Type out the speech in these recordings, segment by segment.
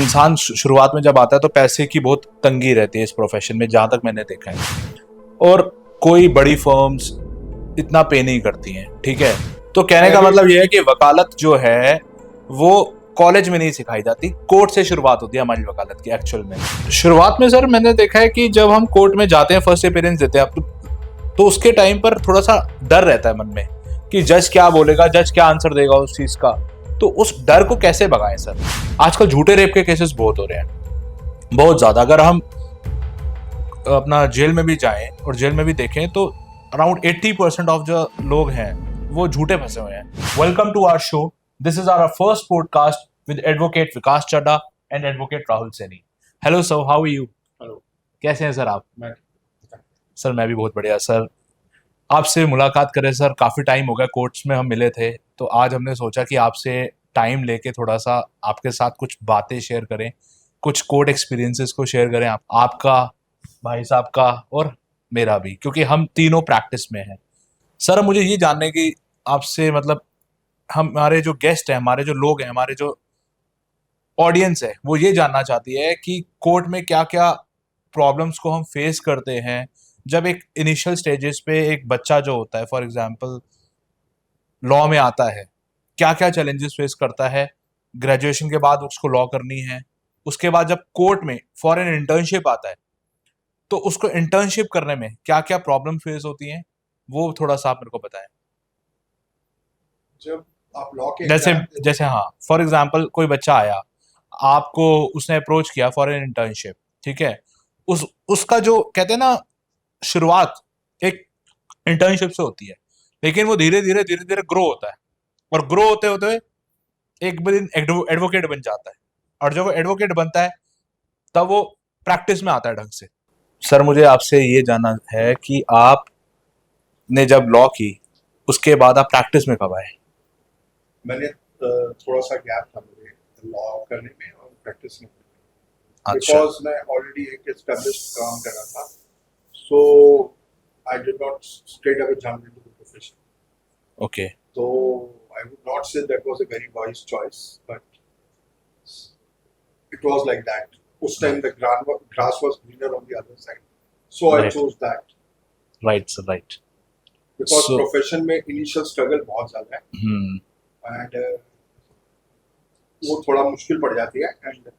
इंसान शुरुआत में जब आता है तो पैसे की बहुत तंगी रहती है इस प्रोफेशन में, जहां तक मैंने देखा है। और कोई बड़ी फर्म्स इतना पे नहीं करती हैं, ठीक है। तो कहने का मतलब ये है कि वकालत जो है वो कॉलेज में नहीं सिखाई जाती, कोर्ट से शुरुआत होती है हमारी वकालत की। एक्चुअल में शुरुआत में सर मैंने देखा है कि जब हम कोर्ट में जाते हैं, फर्स्ट अपीयरेंस देते हैं तो उसके टाइम पर थोड़ा सा डर रहता है मन में कि जज क्या बोलेगा, जज क्या आंसर देगा उस चीज का। तो उस डर को कैसे भगाएं सर? आजकल झूठे रेप के केसेस बहुत हो रहे हैं, बहुत ज्यादा। अगर हम अपना जेल में भी जाएं और जेल में भी देखें तो अराउंड 80% ऑफ जो लोग हैं वो झूठे फंसे हुए हैं। Welcome to our show. This is our first podcast with advocate Vikas Chadha and advocate Rahul Saini. Hello sir, how are you? Hello, कैसे हैं सर आप? मैं मैं भी बहुत बढ़िया सर। आपसे मुलाकात करें सर, काफ़ी टाइम हो गया, कोर्ट्स में हम मिले थे, तो आज हमने सोचा कि आपसे टाइम लेके थोड़ा सा आपके साथ कुछ बातें शेयर करें, कुछ कोर्ट एक्सपीरियंसेस को शेयर करें, आपका, भाई साहब का और मेरा भी, क्योंकि हम तीनों प्रैक्टिस में हैं। सर मुझे ये जानने की आपसे, मतलब हमारे जो गेस्ट हैं, हमारे जो लोग हैं, हमारे जो ऑडियंस है, वो ये जानना चाहती है कि कोर्ट में क्या क्या प्रॉब्लम्स को हम फेस करते हैं जब एक इनिशियल स्टेजेस पे एक बच्चा जो होता है, फॉर एग्जांपल लॉ में आता है, क्या क्या चैलेंजेस फेस करता है। ग्रेजुएशन के बाद उसको लॉ करनी है, उसके बाद जब कोर्ट में फॉर एन इंटर्नशिप आता है तो उसको इंटर्नशिप करने में क्या क्या प्रॉब्लम फेस होती हैं, वो थोड़ा सा आप मेरे को बताएं। जब आप लॉ के जैसे एग्जाम देते जैसे हाँ, फॉर एग्जांपल कोई बच्चा आया, आपको उसने अप्रोच किया फॉर एन इंटर्नशिप, ठीक है। उसका जो कहते हैं ना, शुरुआत एक इंटर्नशिप से होती है, लेकिन वो धीरे धीरे ग्रो होता है, और ग्रो होते होते एक दिन एडवोकेट बन जाता है, और जब वो एडवोकेट बनता है तब वो प्रैक्टिस में आता है ढंग से। सर मुझे आपसे ये जानना है कि आपने जब लॉ की उसके बाद आप प्रैक्टिस में कब आए? मैंने थोड़ा सा गैप था मुझे लॉ करने में और प्रैक्टिस में, अच्छा, बिकॉज मैं ऑलरेडी एक एस्टैब्लिश्ड काम कर रहा था, so I did not straight away jump into the profession. Okay, तो I would not say that was a very wise choice, but it was like that. उस time the grass was greener on the other side, so I right, chose that. Right sir, right. Because so profession में initial struggle बहुत ज्यादा हम्म है and वो थोड़ा मुश्किल पड़ जाती है। एंड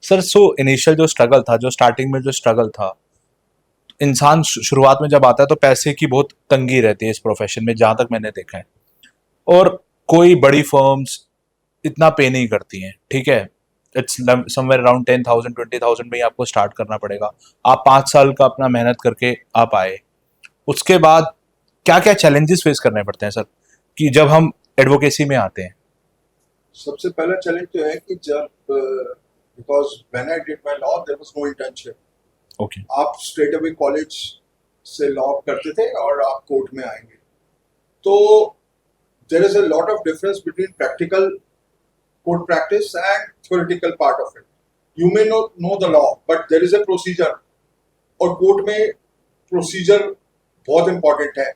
सर, सो इनिशियल जो स्ट्रगल था, जो स्टार्टिंग में जो स्ट्रगल था, इंसान शुरुआत में जब आता है तो पैसे की बहुत तंगी रहती है इस प्रोफेशन में, जहां तक मैंने देखा है। और कोई बड़ी फर्म्स इतना पे नहीं करती हैं, ठीक है। इट्स समवेयर अराउंड 10,000 20,000 में ही आपको स्टार्ट करना पड़ेगा। आप 5 साल का अपना मेहनत करके आप आए, उसके बाद क्या क्या चैलेंजेस फेस करने पड़ते हैं सर, कि जब हम एडवोकेसी में आते हैं? सबसे पहला चैलेंज तो है कि जब because when I did my law there was no internship. Okay, आप स्ट्रेट अवे कॉलेज से लॉ करते थे और आप कोर्ट में आएंगे, तो there is a lot of difference between practical court practice and theoretical part of it. You may not know the law but there is a procedure, और court में प्रोसीजर बहुत इंपॉर्टेंट है।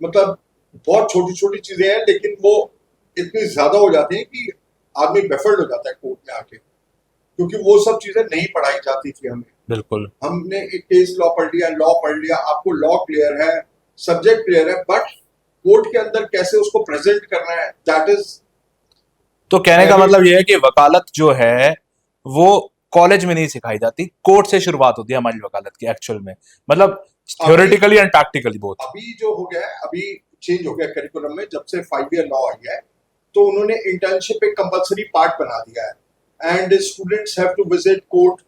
मतलब बहुत छोटी छोटी चीजें हैं लेकिन वो इतनी ज्यादा हो जाती हैं कि आदमी बेफर्ड हो जाता है कोर्ट में आके, क्योंकि वो सब चीजें नहीं पढ़ाई जाती थी हमें। बिल्कुल। हमने एक केस लॉ पढ़ लिया, आपको लॉ क्लियर है, सब्जेक्ट क्लियर है, बट कोर्ट के अंदर कैसे उसको प्रेजेंट करना है, दैट इज तो कहने का मतलब ये है कि वकालत जो है वो कॉलेज में नहीं सिखाई जाती, कोर्ट से शुरुआत होती है हमारी वकालत की। एक्चुअल में मतलब अभी थ्योरेटिकली एंड प्रैक्टिकली बोथ। अभी जो हो गया है, अभी चेंज हो गया करिकुलम में, जब से 5 ईयर लॉ आ गया है तो उन्होंने इंटर्नशिप एक कंपलसरी पार्ट बना दिया है। And students have to visit court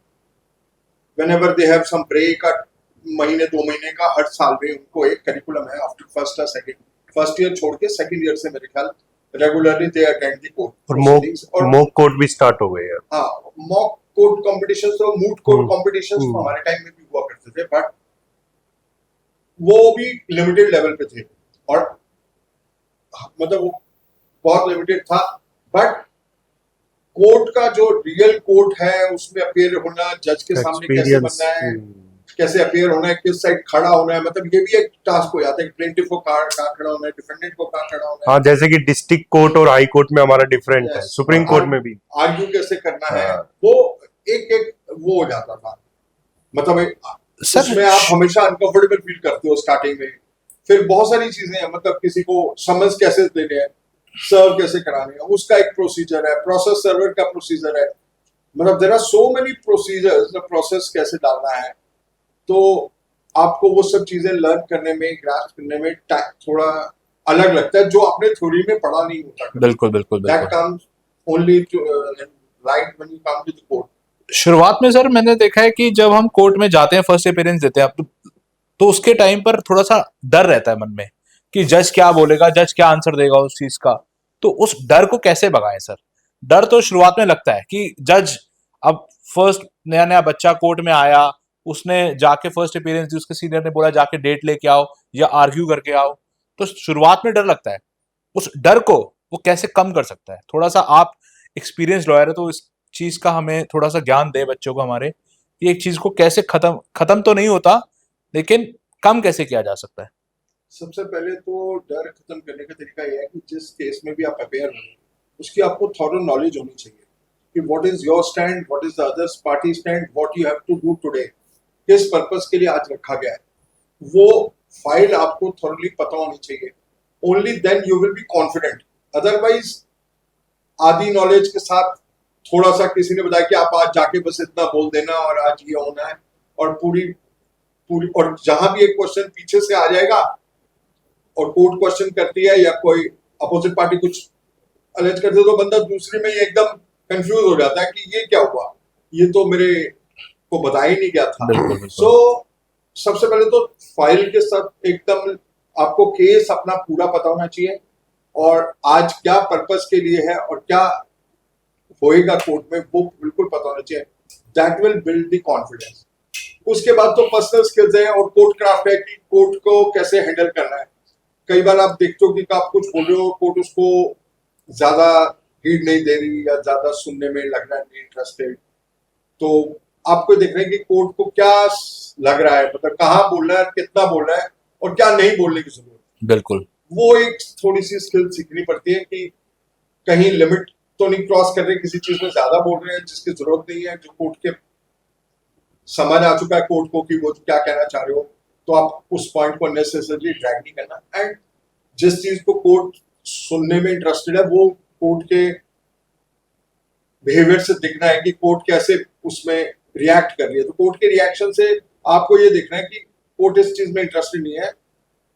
whenever they have some break, महीने 2 महीने का हर साल में उनको एक करिकुलम है आफ्टर फर्स्ट और सेकंड। फर्स्ट ईयर छोड़ के सेकंड ईयर से मेरे ख्याल regularly they attend the court और प्रोसीडिंग्स। और मॉक कोर्ट भी स्टार्ट हो गए यार। हाँ, मॉक कोर्ट कॉम्पिटिशन्स और मूट कोर्ट कॉम्पिटिशन्स तो हमारे टाइम में भी हुआ करते थे, बट वो भी लिमिटेड लेवल पे थे, और मतलब वो बहुत लिमिटेड था। बट कोर्ट का जो रियल कोर्ट है उसमें अपेयर होना, जज के सामने कैसे एक्सपीरियंस बनना है, कैसे अपेयर होना है, किस साइड खड़ा होना है, मतलब ये भी एक टास्क हो जाता है कि प्लेंटिफ को कहाँ कहाँ खड़ा होना है, डिफेंडेंट को कहाँ खड़ा होना है। हाँ, जैसे कि डिस्ट्रिक्ट कोर्ट और हाई कोर्ट में हमारा डिफरेंट है, Yes, सुप्रीम कोर्ट में भी। आर्ग्यू कैसे करना है, हाँ। वो एक वो हो जाता था, मतलब सर, उसमें आप हमेशा अनकंफर्टेबल फील करते हो स्टार्टिंग में। फिर बहुत सारी चीजें हैं, मतलब किसी को समन्स कैसे देने हैं, सर्व कैसे कराने हैं, उसका एक प्रोसीजर है, प्रोसेस सर्वर का प्रोसीजर है, मतलब there are so many procedures, process कैसे डालना है। तो आपको वो सब चीजें लर्न करने में, ग्रास्प करने में थोड़ा अलग लगता है, जो आपने थ्योरी में पढ़ा नहीं होता। बिल्कुल बिल्कुल दैट बिल्कुल। Comes only to right when you come to the court. शुरुआत में सर मैंने देखा है कि जब हम कोर्ट में जाते हैं, फर्स्ट अपीयरेंस देते हैं तो उसके टाइम पर थोड़ा सा डर रहता है मन में कि जज क्या बोलेगा, जज क्या आंसर देगा उस चीज का। तो उस डर को कैसे भगाएं सर? डर तो शुरुआत में लगता है कि जज, अब फर्स्ट नया नया बच्चा कोर्ट में आया, उसने जाके फर्स्ट अपीयरेंस दी, उसके सीनियर ने बोला जाके डेट लेके आओ या आर्ग्यू करके आओ, तो शुरुआत में डर लगता है। उस डर को वो कैसे कम कर सकता है? थोड़ा सा आप एक्सपीरियंस लॉयर है तो इस चीज का हमें थोड़ा सा ज्ञान दे बच्चों को हमारे, कि एक चीज को कैसे खत्म तो नहीं होता, लेकिन कम कैसे किया जा सकता है? सबसे पहले तो डर खत्म करने का तरीका यह है कि जिस केस में भी आप अपेयर हो, उसकी आपको थॉरो नॉलेज होनी चाहिए कि what is your stand, what is the other party stand, what you have to do today, किस पर्पस के लिए आज रखा गया है, वो फाइल आपको थॉरली पता होनी चाहिए। Only then you will be confident. Otherwise आधी नॉलेज के साथ थोड़ा सा किसी ने बताया कि आप आज जाके बस इतना बोल देना और आज ये होना है, और पूरी पूरी, और जहां भी एक क्वेश्चन पीछे से आ जाएगा और कोर्ट क्वेश्चन करती है या कोई अपोजिट पार्टी कुछ अलेज करती है, तो बंदा दूसरे में ही एकदम कंफ्यूज हो जाता है कि ये क्या हुआ, ये तो मेरे को बताया ही नहीं गया था। बिल्कुल बिल्कुल। सो सबसे पहले तो फाइल के साथ एकदम आपको केस अपना पूरा पता होना चाहिए, और आज क्या पर्पस के लिए है और क्या होएगा कोर्ट में, वो बिल्कुल पता होना चाहिए। That will build the confidence. उसके बाद तो पर्सनल स्किल्स है और कोर्ट क्राफ्ट है कि कोर्ट को कैसे हैंडल करना है। कई बार आप देखते हो कि आप कुछ बोल रहे हो, कोर्ट उसको ज्यादा हीड नहीं दे रही या ज्यादा सुनने में लग रहा है नहीं इंटरेस्टेड, तो आपको देख रहे हैं कि कोर्ट को क्या लग रहा है, मतलब कहाँ बोल रहा है, कितना बोल रहा है और क्या नहीं बोलने की जरूरत है। बिल्कुल। वो एक थोड़ी सी स्किल सीखनी पड़ती है कि कहीं लिमिट तो नहीं क्रॉस कर रहे, किसी चीज में ज्यादा बोल रहे हैं जिसकी जरूरत नहीं है, जो कोर्ट के समझ आ चुका है कोर्ट को कि वो क्या कहना चाह रहे हो, तो आप उस पॉइंट को नेसेसरली ड्रैग नहीं करना। एंड जिस चीज को कोर्ट सुनने में इंटरेस्टेड है, वो कोर्ट के बिहेवियर से दिखना है कि कोर्ट कैसे उसमें रिएक्ट कर रही है। तो कोर्ट के रिएक्शन से आपको ये देखना है कि कोर्ट इस चीज में इंटरेस्टेड नहीं है,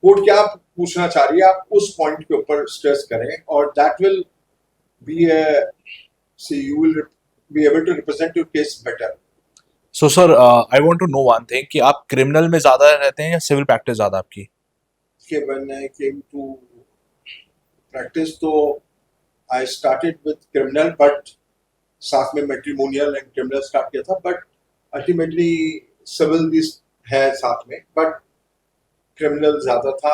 कोर्ट क्या पूछना चाह रही है, आप उस पॉइंट के ऊपर स्ट्रेस करें, और that will be you will be able to represent your case better. So sir, I want to know one thing, कि आप क्रिमिनल में ज्यादा रहते हैं या सिविल प्रैक्टिस ज्यादा आपकी? When I came to practice, तो I started with criminal, but साथ में मैट्रिमोनियल एंड क्रिमिनल स्टार्ट किया था, बट अल्टीमेटली सिविल भी है साथ में, बट क्रिमिनल ज्यादा था।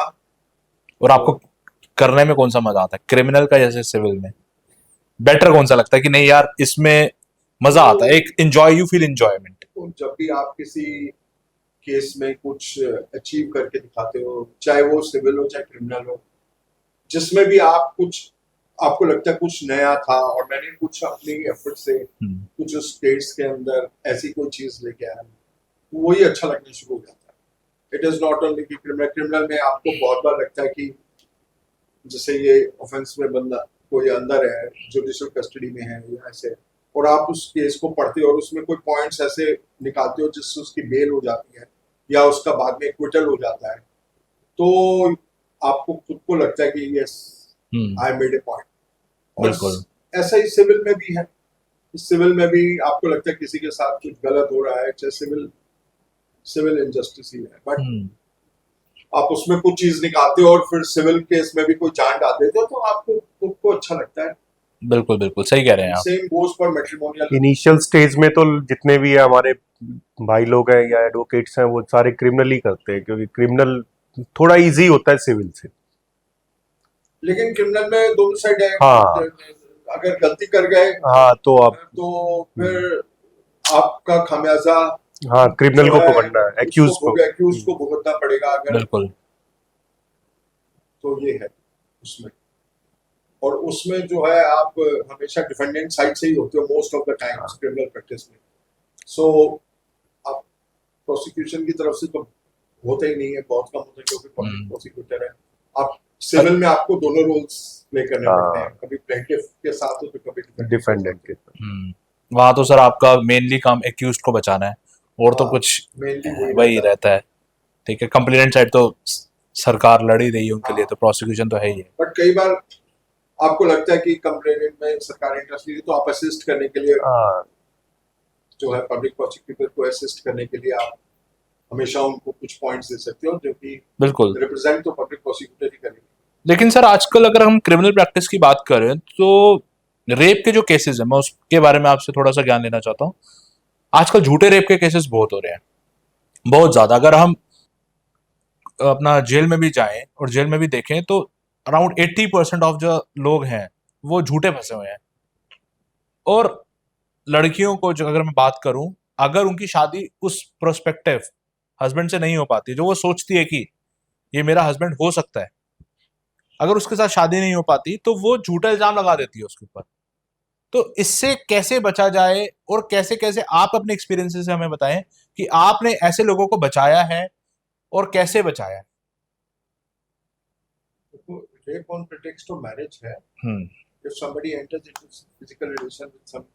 और आपको करने में कौन सा मजा आता है, क्रिमिनल का जैसे सिविल में? बेटर कौन सा लगता है कि नहीं यार इसमें मजा आता है, एक एंजॉय, यू फील एंजॉयमेंट? तो जब भी आप किसी केस में कुछ अचीव करके दिखाते हो, चाहे वो सिविल हो चाहे क्रिमिनल हो, जिसमें भी आप कुछ, आपको लगता है कुछ नया था और मैंने कुछ अपनी एफर्ट से कुछ स्टेट्स के अंदर ऐसी कोई चीज लेके आया, वही अच्छा लगना शुरू हो जाता है। इट इज नॉट ओनली कि क्रिमिनल में आपको बहुत बार लगता है कि जैसे ये ऑफेंस में बंदा कोई अंदर है, जुडिशियल कस्टडी में है या ऐसे, और आप उस केस को पढ़ते हो और उसमें कोई पॉइंट्स ऐसे निकालते हो जिससे उसकी बेल हो जाती है या उसका बाद में एक्विटल हो जाता है, तो आपको खुद को लगता है कि yes I made a point. और ऐसा ही सिविल में भी है, सिविल में भी आपको लगता है किसी के साथ कुछ गलत हो रहा है, चाहे सिविल इनजस्टिस ही है, बट आप उसमें कुछ चीज निकालते हो और फिर सिविल केस में भी कोई जान डाल देते हो, तो आपको खुद को अच्छा लगता है। बिल्कुल बिल्कुल सही कह रहे हैं आप। Same goes for matrimonial. Initial stage में तो जितने भी है हमारे भाई लोग हैं या एडवोकेट्स हैं, वो सारे क्रिमिनल ही करते हैं, क्योंकि क्रिमिनल थोड़ा इजी होता है सिविल से। लेकिन क्रिमिनल में दोनों साइड है। हाँ, अगर गलती कर गए हाँ तो आप तो फिर आपका खामियाजा हाँ, क्रिमिनल को पकड़ना है, एक्यूज को। एक्यूज को भुगतना पड़ेगा अगर, बिल्कुल। तो ये है उसमें। और उसमें जो है आप हमेशा डिफेंडेंट साइड से ही होते हो most of the times criminal practice में। सो आप प्रोसिक्यूशन की तरफ से तो होता ही नहीं है, बहुत कम होता है क्योंकि पब्लिक प्रोसिक्यूटर है। आप सिविल में आपको दोनों रोल्स प्ले करने पड़ते हैं, कभी प्लेंटिफ के साथ हो तो कभी डिफेंडेंट के। वहां तो सर आपका मेनली काम एक्यूज्ड को बचाना है, और तो कुछ मेनली वही रहता है। ठीक है, कंप्लेनेंट साइड तो सरकार लड़ ही रही है उनके लिए, तो प्रोसिक्यूशन तो है ही है। बट कई बार आपको लगता है कि कंप्लेनेंट में सरकार इंटरेस्ट नहीं है, तो आप असिस्ट करने के लिए जो है पब्लिक प्रोसिक्यूटर को असिस्ट करने के लिए आप हमेशा उनको कुछ पॉइंट्स दे सकते हो, जो कि बिल्कुल रिप्रेजेंट तो पब्लिक प्रोसिक्यूटर ही करेंगे। लेकिन सर आजकल अगर हम क्रिमिनल प्रैक्टिस की बात करें तो रेप के जो केसेस हैं, मैं उसके बारे में आपसे थोड़ा सा ज्ञान लेना चाहता हूँ। आजकल झूठे रेप के केसेस बहुत हो रहे हैं, बहुत ज्यादा। अगर हम अपना जेल में भी जाएं और जेल में भी देखें तो अराउंड 80% ऑफ जो लोग हैं वो झूठे फंसे हुए हैं। और लड़कियों को जो अगर मैं बात करूं, अगर उनकी शादी उस प्रोस्पेक्टिव हस्बैंड से नहीं हो पाती जो वो सोचती है कि ये मेरा हस्बैंड हो सकता है, अगर उसके साथ शादी नहीं हो पाती तो वो झूठा इल्जाम लगा देती है उसके ऊपर। तो इससे कैसे बचा जाए, और कैसे कैसे आप अपने एक्सपीरियंसेस से हमें बताएं कि आपने ऐसे लोगों को बचाया है और कैसे बचाया है। Rape on pretext of marriage है। हम्म If somebody enters into physical relation with some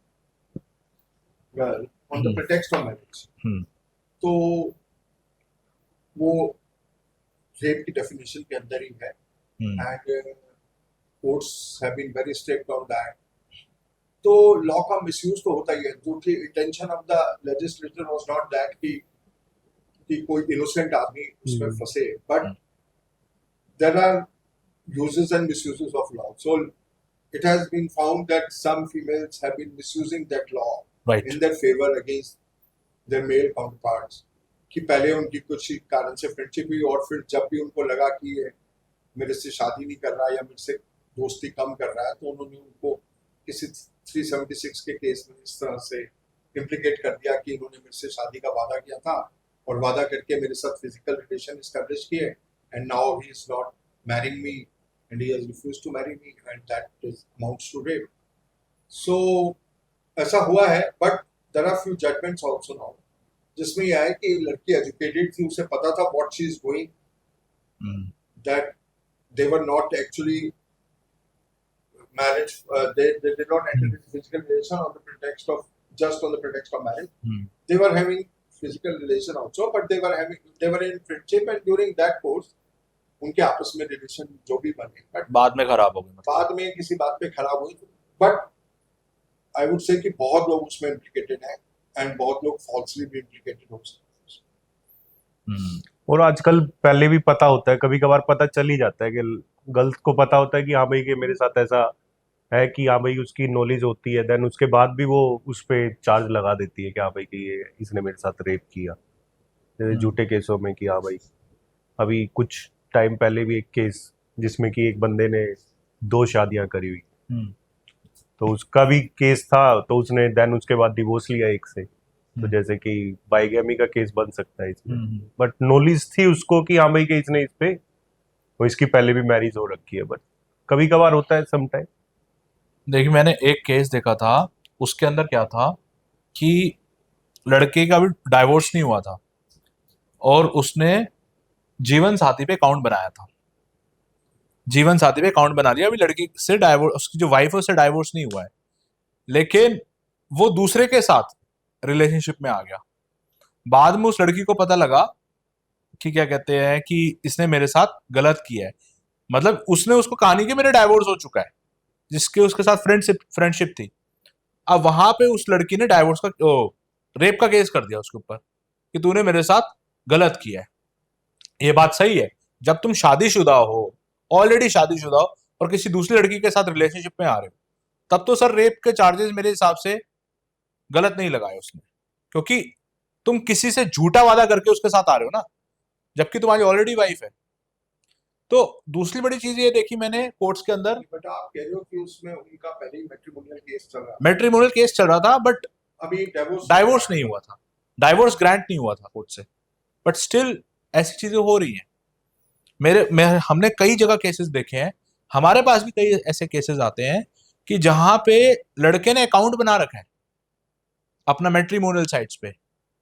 girl on the pretext of marriage, तो वो रेप की डेफिनेशन के अंदर ही है, and courts have been very strict on that. तो लॉ का मिसयूज तो होता ही है, जो कि intention of the legislator was not that कि कोई इनोसेंट आदमी उसमें फंसे, but there are uses and misuses of law. So it has been found that some females have been misusing that law in their favor against their male counterparts, कि पहले उनकी कुछ कारण से फ्रेंडशिप हुई, और फिर जब भी उनको लगा कि ये मेरे से शादी नहीं कर रहा या मेरे से दोस्ती कम कर रहा है, तो उन्होंने उनको किसी 376 के केस में इस तरह से इम्प्लीकेट कर दिया कि इन्होंने मेरे से शादी का वादा किया था और वादा करके मेरे साथ फिजिकल रिलेशन एस्टेब्लिश किए, and now he is not marrying me and he has refused to marry me, and that amounts to rape. So ऐसा हुआ है, but there are few judgments also now जिसमें यह है कि लड़की एजुकेटेड थी, उसे पता था what she is doing, that they were not actually marriage, they did not enter into physical relation on the pretext of just on the pretext of marriage. They were having physical relation also, but they were in friendship, and during that course उनके आपस में relation जो भी बने, but बाद में खराब हो गए, बाद में किसी बात पे खराब हुई। बट आई वुड से कि बहुत लोग उसमें इम्प्लिकेटेड हैं, एंड बहुत लोग फॉल्सली भी इम्प्लिकेटेड हो सकते हैं। और आजकल पहले भी पता होता है, कभी कभार पता चल ही जाता है कि गर्ल्स को पता होता है कि हाँ भाई कि मेरे साथ ऐसा है, कि हाँ भाई उसकी नॉलेज होती है, देन उसके बाद भी वो उस पर चार्ज लगा देती है कि हाँ भाई कि ये इसने मेरे साथ रेप किया, झूठे केसों में। कि हाँ भाई अभी कुछ टाइम पहले भी एक केस जिसमें कि एक बंदे ने 2 शादियां करी हुई, तो उसका भी केस था, तो उसने देन उसके बाद डिवोर्स लिया एक से। तो जैसे कि बाइगैमी का केस बन सकता है इसमें, बट नॉलेज थी उसको कि हाँ भाई कि इसने इस पे, वो इसकी पहले भी मैरिज हो रखी है, बट कभी कभार होता है समटाइम। देखिए मैंने एक केस देखा था, उसके अंदर क्या था कि लड़के का भी डाइवोर्स नहीं हुआ था और उसने जीवन साथी पे अकाउंट बनाया था, जीवन साथी पे अकाउंट बना लिया। अभी लड़की से डाइवोर्स, उसकी जो वाइफ है उससे डाइवोर्स नहीं हुआ है, लेकिन वो दूसरे के साथ रिलेशनशिप में आ गया। बाद में उस लड़की को पता लगा कि क्या कहते हैं कि इसने मेरे साथ गलत किया है, मतलब उसने उसको कहानी कि मेरे डाइवोर्स हो चुका है, जिसके उसके साथ फ्रेंडशिप थी। अब वहां पे उस लड़की ने डाइवोर्स का रेप का केस कर दिया उसके ऊपर कि तूने मेरे साथ गलत किया है। ये बात सही है, जब तुम शादीशुदा हो, ऑलरेडी शादीशुदा हो और किसी दूसरी लड़की के साथ रिलेशनशिप में आ रहे हो, तब तो सर रेप के चार्जेस मेरे हिसाब से गलत नहीं लगाए उसने, क्योंकि तुम किसी से झूठा वादा करके उसके साथ आ रहे हो ना, जबकि तुम्हारी ऑलरेडी वाइफ है। तो दूसरी बड़ी चीज ये देखी मैंने कोर्ट्स के अंदर, बट आप कह रहे हो कि उसमें उनका पहले ही मैट्रिमोनियल केस चल रहा था, मैट्रिमोनियल केस चल रहा था, बट अभी डाइवोर्स नहीं हुआ था। डाइवोर्स ग्रांट नहीं हुआ था कोर्ट से, बट स्टिल ऐसी चीजें हो रही हैं। हमने कई जगह केसेस देखे हैं, हमारे पास भी कई ऐसे केसेस आते हैं कि जहां पे लड़के ने अकाउंट बना रखा है अपना मैट्रिमोनियल साइट्स पे,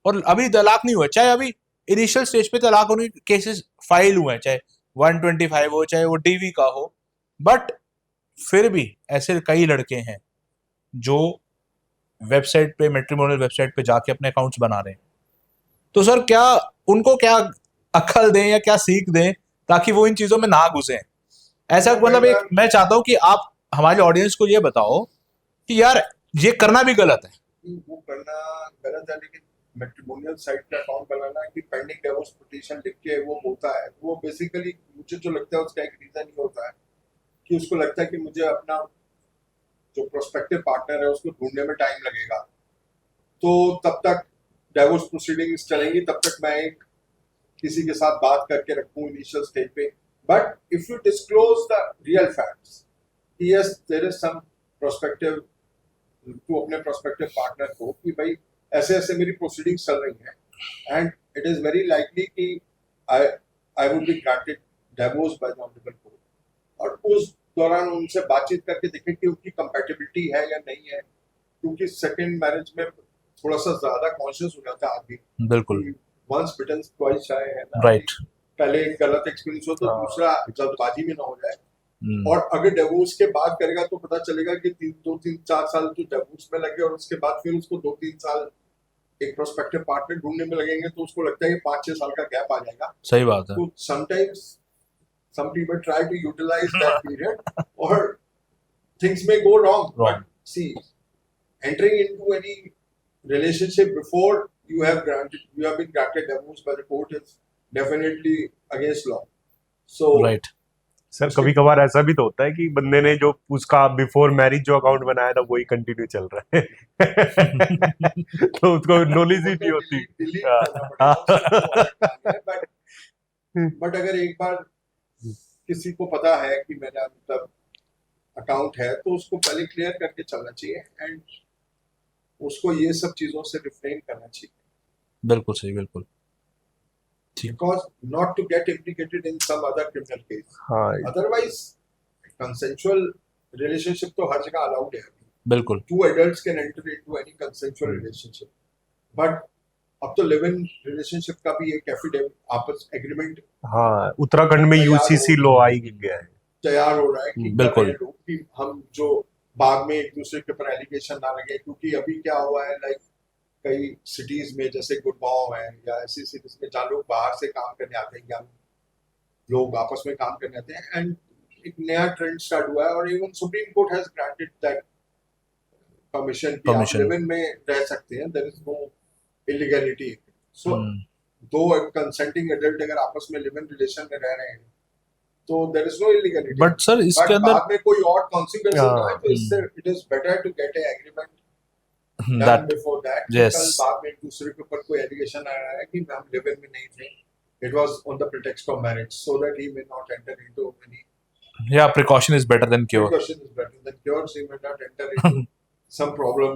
और अभी तलाक नहीं हुआ, चाहे अभी इनिशियल स्टेज पे तलाक होने के केसेस फाइल हुए हैं, चाहे 125 हो, चाहे वो डीवी का हो, बट फिर भी ऐसे कई लड़के हैं जो वेबसाइट पे, मैट्रिमोनियल वेबसाइट पे जाके अपने अकाउंट्स बना रहे हैं। तो सर क्या उनको क्या अक्ल दें या क्या सीख दें ताकि वो इन चीजों में ना घुसें? ऐसा मतलब एक मैं चाहता हूं कि आप हमारे ऑडियंस को ये बताओ कि यार ये करना भी गलत है। वो करना गलत है, लेकिन मैट्रिमोनियल साइट पे अकाउंट बनाना कि पेंडिंग डिवोर्स पिटीशन लिख के वो होता है, वो बेसिकली मुझे जो लगता है उसका एक रीजन ही होता है कि उसको लगता है कि मुझे अपना जो प्रोस्पेक्टिव पार्टनर है उसको ढूंढने में टाइम लगेगा, तो तब तक डिवोर्स प्रोसीडिंग्स चलेंगी, तब तक मैं एक किसी के साथ बात करके रखूं इनिशियल स्टेज पे। But if you disclose the real facts, yes there is some prospective to अपने प्रोस्पेक्टिव पार्टनर को कि भाई ऐसे ऐसे मेरी प्रोसीडिंग्स चल रही हैं and it is very likely कि I I would be granted divorce by the honourable court, और उस दौरान उनसे बातचीत करके देखें कि उनकी कंपैटिबिलिटी है या नहीं है, क्योंकि सेकंड मैरिज में थोड़ा सा ज्यादा कॉन्शियस हो जाता है आदमी। बिल्कुल, वंस बिटन ट्वाइस शाय है ना, राइट। पहले एक गलत एक्सपीरियंस हो तो हाँ। दूसरा जल्दबाजी में ना हो जाए, और अगर डिवोर्स के बाद करेगा तो पता चलेगा कि 2-3-4 साल तो डिवोर्स में लगे और उसके बाद फिर उसको 2-3 साल एक प्रोस्पेक्टिव पार्टनर ढूंढने में लगेंगे, तो उसको लगता है कि 5-6 साल का गैप आ जाएगा। सही बात है। तो sometimes some people try to utilize that period or things may go wrong. But see, entering into any relationship before you have been granted divorce by the court is definitely against law. So right. Sir कभी कभार ऐसा भी तो होता है कि बंदे ने जो उसका बिफोर मैरिज जो अकाउंट बनाया था वही कंटिन्यू चल रहा है तो उसको नॉलेज ही नहीं होती। delete करना पड़ेगा, but अगर एक बार किसी को पता है कि मेरा मतलब अकाउंट है तो उसको पहले क्लियर करके चलना चाहिए एंड उसको ये सब चीजों से रिफ्रेन करना चाहिए। बिल्कुल सही, बिल्कुल। Because not to get implicated in some other criminal case. हाँ Otherwise, consensual relationship तो हर जगह allowed है। बिल्कुल। Two adults can enter into any consensual relationship. But अब तो लिव इन रिलेशनशिप का भी एक एफिडेविट आपस एग्रीमेंट हाँ उत्तराखंड में यूसीसी लॉ आई गया है, तैयार हो रहा है कि बिल्कुल कि हम जो बाद में एक दूसरे के ऊपर एलिगेशन ना लगे, क्योंकि अभी क्या हुआ है लाइक कई सिटीज में जैसे गुड़गांव है या ऐसी सिटीज में जहाँ लोग बाहर से काम करने आते हैं, यंग लोग आपस में काम करने आते हैं, एंड एक नया ट्रेंड स्टार्ट हुआ है और even supreme court has granted that permission कि आप लिव इन में रह सकते हैं, देयर इज नो इलीगैलिटी। सो दो कंसेंटिंग एडल्ट अगर आपस में लिव इन रिलेशन में रह रहे हैं तो there is no illegality. But sir इसके अंदर बाद में कोई और कॉन्सिक्वेंसेस ना है तो इससे it is better to get a agreement done before that. Yes. कल बाद में एक दूसरे के ऊपर कोई एलिगेशन आ रहा है कि हम लिव इन में नहीं थे, it was on the pretext of marriage so that he may not enter into any. Yeah, precaution is better than cure. Precaution is better than cure, so he may not enter into some problem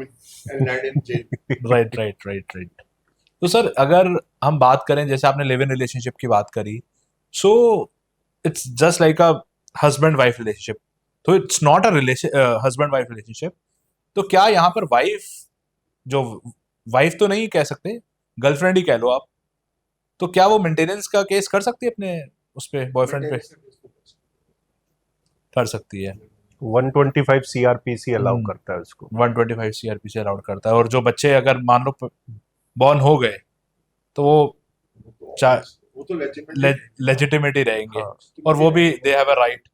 and land in jail. right. तो sir अगर हम बात करें, जैसे आपने live in relationship की बात करी, so it's just like a husband wife relationship, तो it's not a husband wife relationship. तो क्या यहाँ पर वाइफ तो नहीं कह सकते, गर्लफ्रेंड ही कह लो आप, तो क्या वो मेंटेनेंस का केस कर सकती है अपने उस पे, बॉयफ्रेंड पे? कर सकती है। 125 सीआरपीसी अलाउ करता है उसको, 125 सीआरपीसी अलाउड करता है, और जो बच्चे अगर मान लो बॉर्न हो गए तो वो तो लेजिटिमेट ही रहेंगे, और वो भी they have a right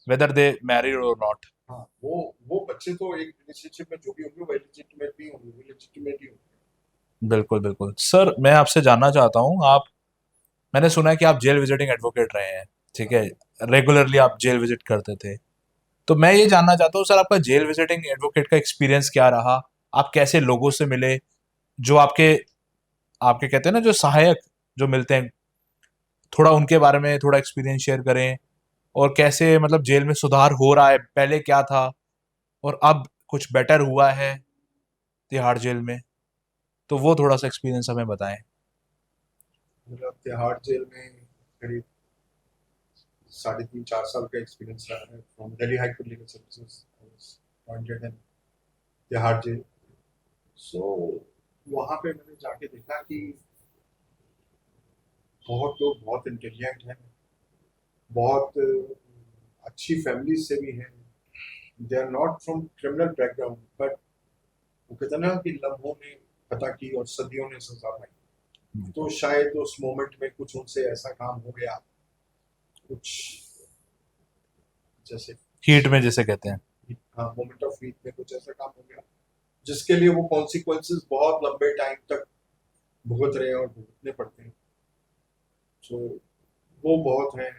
whether they married और नॉट। हाँ, वो बच्चे तो एक रिलेशनशिप में जो भी होंगे वो लेजिटिमेट भी होंगे, लेजिटिमेट ही होंगे। बिल्कुल सर, मैं आपसे जानना चाहता हूँ, मैंने सुना है कि आप जेल विजिटिंग एडवोकेट रहे हैं, ठीक है, रेगुलरली आप जेल विजिट करते थे, तो मैं ये जानना चाहता हूँ सर आपका जेल विजिटिंग एडवोकेट का एक्सपीरियंस क्या रहा? आप कैसे लोगों से मिले, जो आपके कहते हैं ना जो सहायक जो मिलते हैं, थोड़ा उनके बारे में थोड़ा एक्सपीरियंस शेयर करें, और कैसे मतलब जेल में सुधार हो रहा है, पहले क्या था और अब कुछ बेटर हुआ है तिहाड़ जेल में? तो वो थोड़ा सा एक्सपीरियंस हमें बताएं। मेरा तिहाड़ जेल में करीब 3.5-4 साल का एक्सपीरियंस रहा है from Delhi high court legal services appointed in Tihar jail. So वहाँ पे मैंने जाके देखा कि बहुत लोग बहुत इंटेलिजेंट हैं, बहुत अच्छी फैमिली से भी हैं, they are not from criminal background, but वो कहते हैं ना कि लम्हों ने खता की और सदियों ने सजा पाई। तो शायद उस मोमेंट में कुछ उनसे ऐसा काम हो गया, कुछ जैसे हीट में जिसे कहते हैं। हाँ, मोमेंट ऑफ हीट में कुछ ऐसा काम हो गया जिसके लिए वो कॉन्सिक्वेंसेस बहुत लंबे टाइम तक भुगत रहे हैं और भुगतने पड़ते हैं। सो वो बहुत हैं।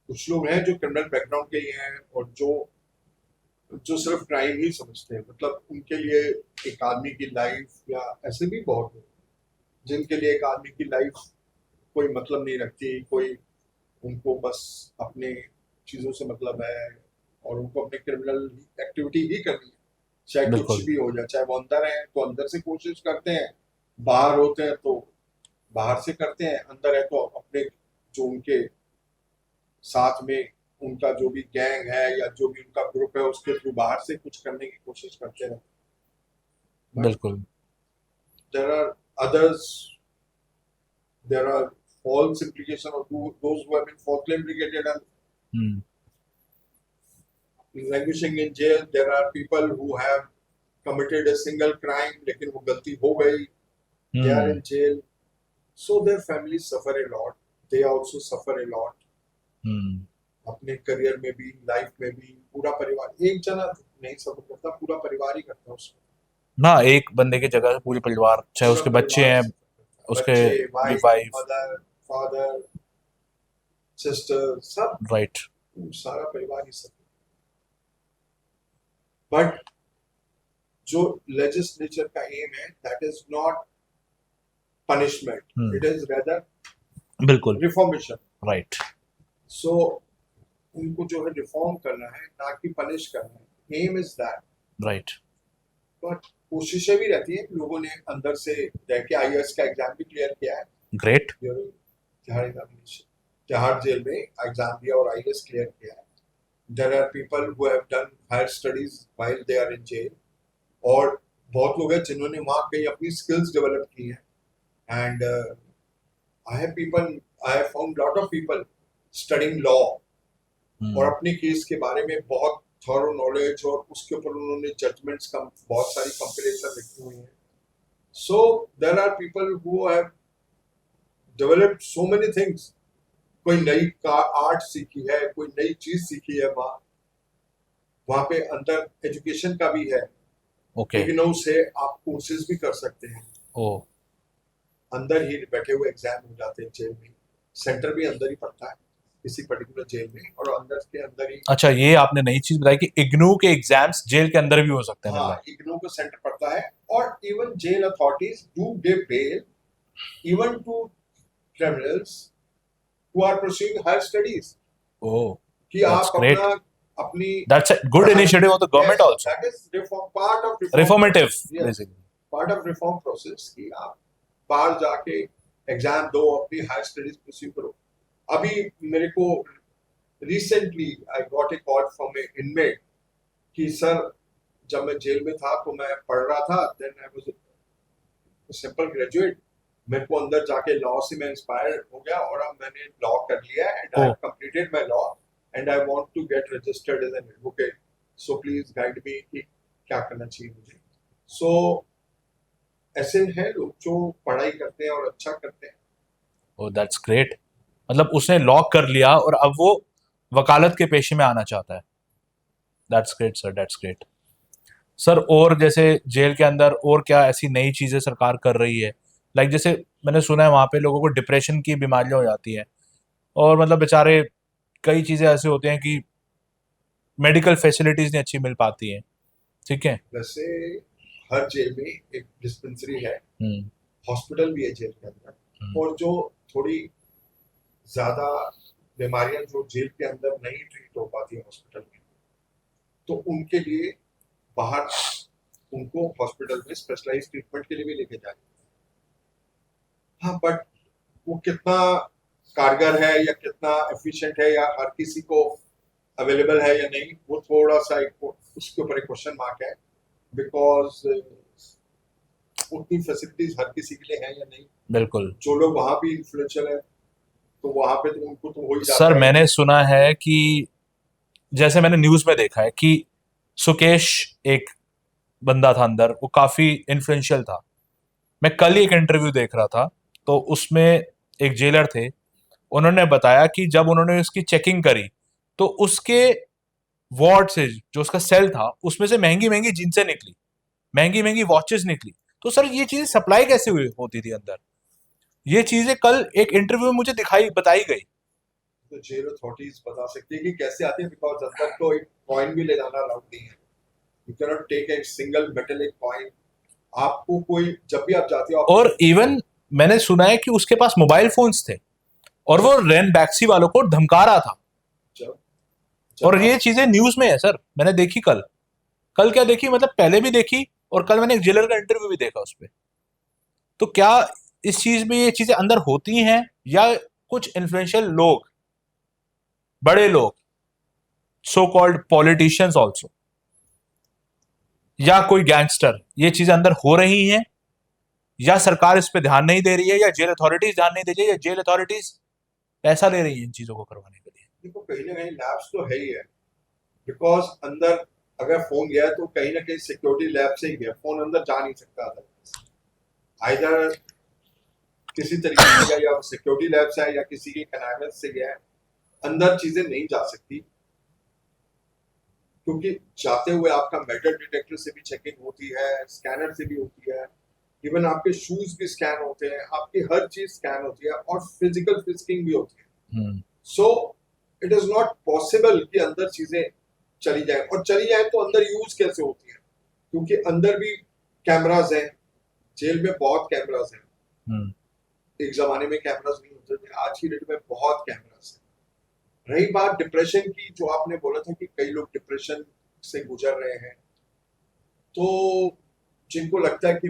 कुछ लोग हैं जो क्रिमिनल बैकग्राउंड के ही हैं और जो जो सिर्फ क्राइम ही समझते हैं, मतलब उनके लिए एक आदमी की लाइफ, या ऐसे भी बहुत लोग जिनके लिए एक आदमी की लाइफ कोई मतलब नहीं रखती, कोई उनको बस अपने चीजों से मतलब है और उनको अपने क्रिमिनल एक्टिविटी ही करनी है, चाहे कुछ बिल्कुल। भी हो जाए। चाहे वो अंदर है तो अंदर से कोशिश करते हैं, बाहर होते हैं तो बाहर से करते हैं, अंदर है तो अपने जो उनके साथ में उनका जो भी गैंग है या जो भी उनका ग्रुप है उसके थ्रू बाहर से कुछ करने की कोशिश करते हैं। बिल्कुल। There are others, there are false implication of those who have been falsely implicated and hmm. languishing in jail. There are people who have committed a single crime, लेकिन वो गलती हो गई, they are in jail, so their families suffer a lot. They also suffer a lot. अपने career में भी, life में भी, पूरा परिवार, एक जना नहीं सफर करता, पूरा परिवार ही करता है उसमें। ना एक बंदे की जगह पूरे परिवार, चाहे पूरा उसके बच्चे परिवार हैं, suffer करता है। उसके बच्चे, wife, wife, mother, father, sister, सब राइट। सारा परिवार ही सफर। बट जो लेजिस्लेचर का एम है, that is not punishment, it is rather बिल्कुल, रिफॉर्मेशन। राइट। सो उनको जो है रिफॉर्म करना है, ना कि पनिश करना है। Aim is that. Right. But कोशिशें भी रहती हैं, लोगों ने अंदर से रह के आईएएस का एग्जाम भी क्लियर किया है great. During Tihar examination, Tihar jail में एग्जाम दिया और आईएएस क्लियर किया है। There are people who have done higher studies while they are in jail, और बहुत लोग हैं जिन्होंने वहां कई अपनी स्किल्स डेवलप की हैं। And I have found lot of people studying law और अपने केस के बारे में बहुत थॉरो नॉलेज, और उसके ऊपर उन्होंने जजमेंट्स का बहुत सारी कंपैरिजन लिखी हुई हैं। So there are people who have developed so many things. कोई नई आर्ट सीखी है, कोई नई चीज सीखी है, वहां पे अंदर एजुकेशन का भी है। ओके। इग्नू से आप कोर्सेज भी कर सकते हैं। ओ, अंदर ही बैठे हुए एग्जाम हो जाते हैं जेल में। सेंटर भी अंदर ही पड़ता है किसी पर्टिकुलर जेल में, और अंदर के अंदर ही। अच्छा, ये आपने नई चीज बताई कि इग्नू के एग्जाम्स जेल के अंदर भी हो सकते हैं। हाँ, इग्नू को सेंटर पड़ता है, और even jail authorities do give bail even to criminals who are pursuing higher studies. Oh, कि आप great. अपनी that's a good initiative of the government also. That is reform, part of reformative yes, basically. Part of reform process कि आप बाहर जाके exam दो, अपनी higher studies pursue करो। अभी मेरे को recently I got a call from A inmate कि सर, जब मैं जेल में था तो मैं पढ़ रहा था, then I was simple graduate, मेरे को अंदर जाके लॉ से मैं इंस्पायर हो गया और अब मैंने लॉ कर लिया है, and I have completed my law and I want to get registered as an advocate, so please guide me कि क्या करना चाहिए मुझे। सो ऐसे हैं लोग जो पढ़ाई करते हैं और अच्छा करते हैं। ओह, दैट्स ग्रेट। मतलब उसने लॉ कर लिया और अब वो वकालत के पेशे में आना चाहता है। That's great sir, that's great sir. और जैसे जेल के अंदर और क्या ऐसी नई चीज़ें सरकार कर रही है? लाइक जैसे मैंने सुना है वहाँ पे लोगों को डिप्रेशन की बीमारियाँ हो जाती हैं, और मतलब बेचारे कई चीज़ें ऐसे होते हैं कि मेडिकल फैसिलिटीज़ नहीं अच्छी मिल पाती हैं, ठीक है? वैसे हर जेल में एक डिस्पेंसरी है, हॉस्पिटल भी है जेल के अंदर, और जो थोड़ी ज्यादा बीमारियां जो जेल के अंदर नहीं ट्रीट हो पाती हॉस्पिटल में, तो उनके लिए बाहर उनको हॉस्पिटल में स्पेशलाइज्ड ट्रीटमेंट के लिए भी लेके जाए। हाँ, बट वो कितना कारगर है या कितना एफिशिएंट है या हर किसी को अवेलेबल है या नहीं, वो थोड़ा सा उसके ऊपर एक क्वेश्चन मार्क है, बिकॉज उतनी फैसिलिटीज हर किसी के लिए है या नहीं। बिल्कुल जो लोग वहां भी इन्फ्लुएंशियल है तो वहां पे तो उनको तो हो ही जाता सर, है। मैंने सुना है कि जैसे मैंने न्यूज में देखा है कि सुकेश एक बंदा था अंदर, वो काफी इन्फ्लुएंशियल था। मैं कल ही एक इंटरव्यू देख रहा था, तो उसमें एक जेलर थे, उन्होंने बताया कि जब उन्होंने उसकी चेकिंग करी तो उसके वार्ड से जो उसका सेल था उसमें से महंगी महंगी जींसें निकली, महंगी महंगी वॉचेस निकली। तो सर ये चीजें सप्लाई कैसे हुई होती थी अंदर? ये चीजें कल एक इंटरव्यू में मुझे बताई गई। तो जेल अथॉरिटीज बता सकती है कि कैसे आती है, बिकॉज अंदर तो एक कॉइन भी ले जाना अलाउड नहीं है। You can not take a single metallic coin. आपको कोई जब भी आप जाते हो और इवन मैंने सुना है कि उसके पास मोबाइल फोन्स थे और वो रेन बैक्सी वालों को धमका रहा था। जब और ये चीजें न्यूज में है सर, मैंने देखी कल। कल क्या देखी, मतलब पहले भी देखी, और कल मैंने एक जेलर का इंटरव्यू भी देखा उस पर। तो क्या इस चीज में ये चीजें अंदर होती हैं, या कुछ इन्फ्लुएंशियल लोग, बड़े लोग, सो कॉल्ड पॉलिटिशियंस ऑल्सो, या कोई गैंगस्टर, ये चीजें अंदर हो रही हैं, या सरकार इस पे ध्यान नहीं दे रही है, या जेल अथॉरिटीज ध्यान नहीं दे रही है, या जेल अथॉरिटीज पैसा ले रही है इन चीजों को करवाने के लिए? देखो कहीं ना कहीं लैब्स तो है ही है, बिकॉज अंदर अगर फोन गया तो कहीं ना कहीं सिक्योरिटी लैब से ही गया, फोन अंदर जा नहीं सकता था। आइदर किसी तरीके से गया, या सिक्योरिटी लैब से है या किसी के कनेक्शन से गया है, अंदर चीजें नहीं जा सकती, क्योंकि जाते हुए आपका मेटल डिटेक्टर से भी चेकिंग होती है, स्कैनर से भी होती है, इवन आपके शूज भी स्कैन होते हैं, आपकी हर चीज स्कैन होती है, और फिजिकल फिस्किंग भी होती है। So it is not possible कि अंदर चीजें चली जाए, और चली जाए तो अंदर यूज कैसे होती है, क्योंकि अंदर भी कैमराज हैं, जेल में बहुत कैमराज हैं। एक जमाने में कैमराज नहीं होते थे, आज की डेट में बहुत कैमराज हैं। रही बात डिप्रेशन की, जो आपने बोला था कि कई लोग डिप्रेशन से गुजर रहे हैं, तो जिनको लगता है कि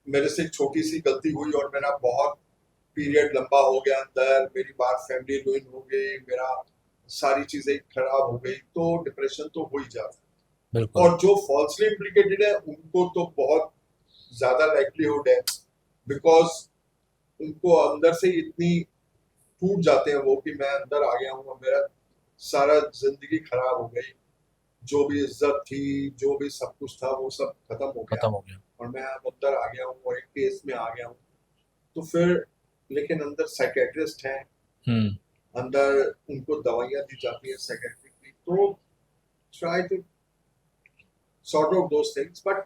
मेरे से एक छोटी सी गलती हुई और मेरा बहुत पीरियड लंबा हो गया अंदर, मेरी बात फैमिली रुइन हो गई, मेरा सारी चीजें खराब हो गई, तो डिप्रेशन तो हो ही जाता है। और जो फॉल्सली इम्प्लीकेटेड है उनको तो बहुत ज्यादा लाइवलीहुड है, बिकॉज उनको अंदर से इतनी टूट जाते हैं वो कि मैं अंदर आ गया हूँ, मेरा सारा जिंदगी खराब हो गई, जो भी इज्जत थी, जो भी सब कुछ था, वो सब खत्म हो गया और मैं अंदर आ गया हूँ और एक केस में आ गया हूँ। तो फिर लेकिन अंदर साइकेट्रिस्ट हैं, अंदर उनको दवाइयाँ दी जाती है साइकेट्रिक की, तो try to sort out those things. But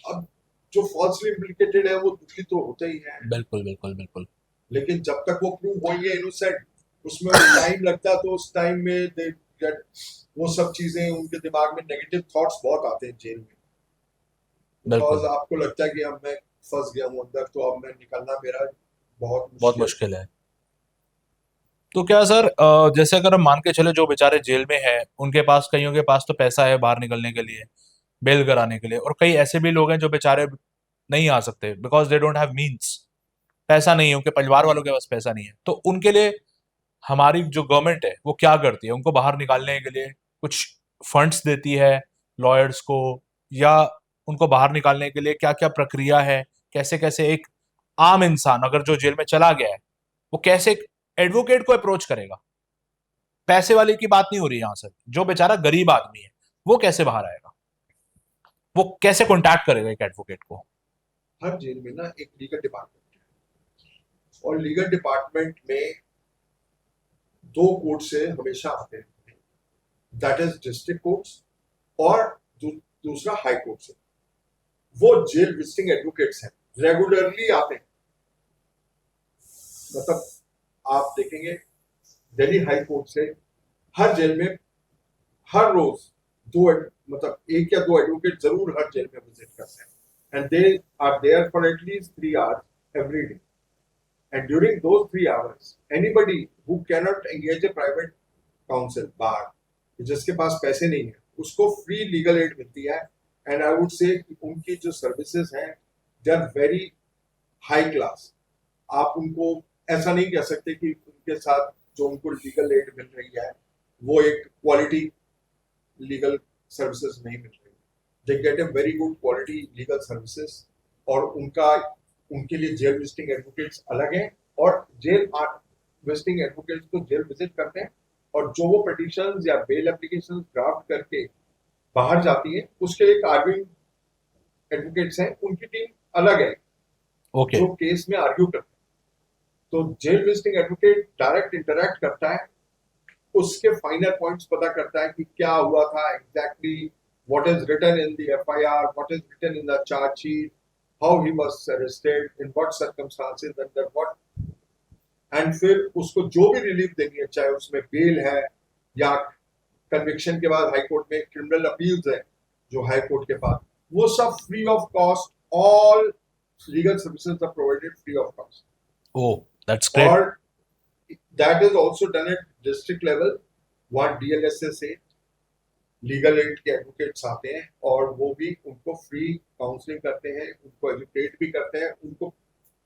अब जो फॉल्सली इम्प्लीकेटेड है वो दुखी तो होते ही हैं, बिल्कुल बिल्कुल बिल्कुल। लेकिन जब तक वो प्रूव होंगे इनोसेंट, उसमें टाइम लगता है, तो उस टाइम में दे गेट वो सब चीजें, उनके दिमाग में नेगेटिव थॉट्स बहुत आते हैं जेल में, बिकॉज आपको लगता है कि अब मैं फंस गया हूँ अंदर, तो अब मैं निकलना मेरा बहुत मुश्किल है। तो क्या सर, जैसे अगर हम मान के चले जो बेचारे जेल में हैं, उनके पास, कईयों के पास तो पैसा है बाहर निकलने के लिए, बेल कराने के लिए, और कई ऐसे भी लोग हैं जो बेचारे नहीं आ सकते because they don't have means, पैसा नहीं है, उनके परिवार वालों के पास पैसा नहीं है। तो उनके लिए हमारी जो गवर्नमेंट है वो क्या करती है? उनको बाहर निकालने के लिए कुछ फंड्स देती है लॉयर्स को, या उनको बाहर निकालने के लिए क्या क्या प्रक्रिया है? कैसे कैसे एक आम इंसान अगर जो जेल में चला गया है, वो कैसे एडवोकेट को अप्रोच करेगा? पैसे वाले की बात नहीं हो रही यहां से, जो बेचारा गरीब आदमी है वो कैसे बाहर आएगा? वो कैसे कॉन्टैक्ट करेगा एक एडवोकेट को? हर जेल में ना एक लीगल डिपार्टमेंट है, और लीगल डिपार्टमेंट में दो कोर्ट से हमेशा आते हैं, दैट इज डिस्ट्रिक्ट कोर्ट्स और दूसरा हाई कोर्ट से। वो जेल विजिटिंग एडवोकेट्स हैं, रेगुलरली आते हैं। मतलब आप देखेंगे दिल्ली हाई कोर्ट से हर जेल में हर रोज मतलब एक या दो एडवोकेट जरूर हर जेल में विजिट करते हैं, and they are there for at least 3 hours every day. And during those 3 hours, anybody who cannot engage a private counsel bar, जिसके पास पैसे नहीं है, उसको फ्री लीगल एड मिलती है एंड आई वुड से उनकी जो सर्विसेज हैं they are very high class. आप उनको ऐसा नहीं कह सकते कि उनके साथ जो उनको लीगल एड मिल रही है वो एक क्वालिटी लीगल सर्विसेज नहीं मिल रही. They get a very good quality legal services और उनके लिए जेल विजिटिंग एडवोकेट्स अलग हैं और जेल विजिटिंग एडवोकेट्स तो जेल विजिट करते हैं और जो वो पिटीशंस या बेल एप्लीकेशंस ड्राफ्ट करके बाहर जाती है उसके लिए आर्ग्यूइंग एडवोकेट्स हैं, उनकी टीम अलग है ओके जो केस में आर्ग्यू करते हैं. तो jail visiting advocate direct interact करता है, उसके फाइनल पॉइंट्स पता करता है कि क्या हुआ था exactly, what is written in the FIR, what is written in the chargesheet, how he was arrested, in what circumstances, under what, and फिर उसको जो भी रिलीफ देनी है, चाहे उसमें बेल है या कन्विक्शन के बाद हाई कोर्ट में क्रिमिनल अपील्स है जो हाई कोर्ट के पास, वो सब free of cost. All legal services are provided free of cost. Oh that's great. और that is also done at district level. वहाँ DLSA से लीगल एड के एडवोकेट्स आते हैं और वो भी उनको फ्री काउंसलिंग करते हैं, उनको एजुकेट भी करते हैं,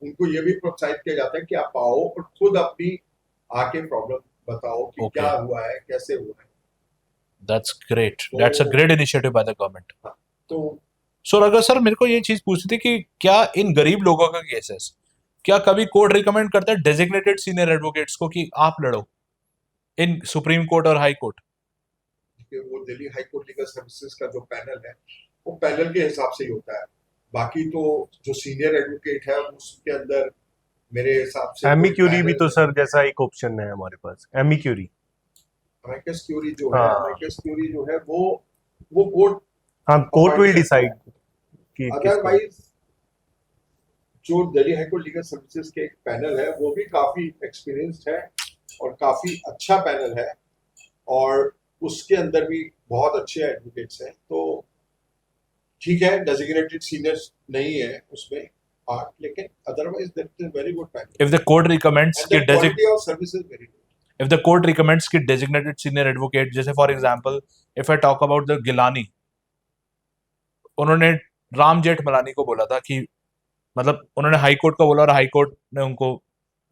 उनको ये भी प्रोत्साहित किया जाता है कि आप आओ और खुद अपनी आके प्रॉब्लम बताओ कि Okay. क्या हुआ है, कैसे हुआ है. That's great. That's a great initiative by the government. तो सर अगर सर मेरे को ये चीज पूछनी थी कि क्या इन गरीब लोगों का केसेस क्या कभी कोर्ट रिकमेंड करता है डेजिग्नेटेड सीनियर एडवोकेट्स को कि आप लड़ो इन सुप्रीम कोर्ट और हाई कोर्ट? वो Delhi high court legal services का जो पैनल है वो पैनल के हिसाब से ही होता है. बाकी तो जो सीनियर एडवोकेट है उसके अंदर मेरे हिसाब से एमिक्यूरी भी तो सर जैसा एक ऑप्शन है हमारे पास. एमिक्यूरी अमेरिकस क्यूरी जो है, हाँ. अमेरिकस क्यूरी जो है वो कोर्ट, हाँ, कोर्ट विल डिसाइड कि किसको. अदरवाइज जो Delhi high court legal services के एक पैनल है वो भी काफी एक्सपीरियंस्ड है और काफी अच्छा पैनल है और उसके अंदर भी बहुत अच्छे एडवोकेट्स हैं. तो ठीक है, डेजिग्नेटेड सीनियर्स नहीं है उसमें पार्ट, लेकिन otherwise that is very good panel. If the court recommends कि quality of service is very good. if the court recommends कि designated senior advocate, जैसे for example if I talk about the Gilani, उन्होंने राम जेठमलानी को बोला था कि मतलब उन्होंने हाई कोर्ट को बोला और हाई कोर्ट ने उनको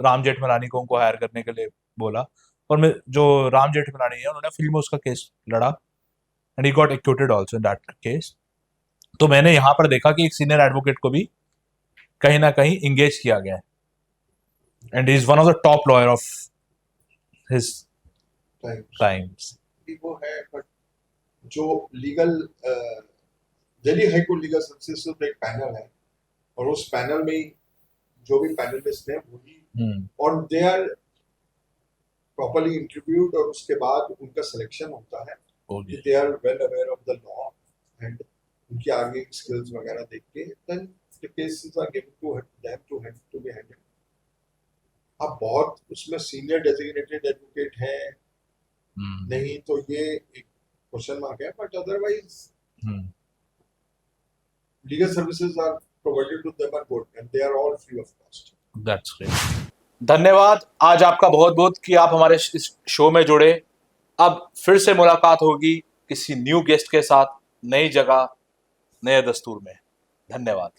राम जेठमलानी को उनको हायर करने के लिए बोला और मैं जो राम जेठमलानी है उन्होंने फिल्म में उसका केस लड़ा and he got acquitted also in that case. तो मैंने यहाँ पर देखा कि एक सीनियर एडवोकेट को भी कहीं ना कहीं इंगेज किया गया है and he is one of the top lawyer of his times. वो है, बट जो legal Delhi high court legal services का एक पैनल है और उस पैनल में जो भी पैनलिस्ट हैं वही और दे आर प्रॉपर्ली इंटरव्यूड और उसके बाद उनका सिलेक्शन होता है. They are well aware of the law and उनकी आर्गिंग स्किल्स वगैरह देख के then the cases are given to them to be handled. अब बहुत उसमें सीनियर डेजिग्नेटेड एडवोकेट है नहीं तो ये एक क्वेश्चन मार्क है, but otherwise legal services are provided to them are good and they are all free of cost. That's great. धन्यवाद आज आपका बहुत बहुत कि आप हमारे इस शो में जुड़े. अब फिर से मुलाकात होगी किसी न्यू गेस्ट के साथ, नई जगह, नए दस्तूर में. धन्यवाद.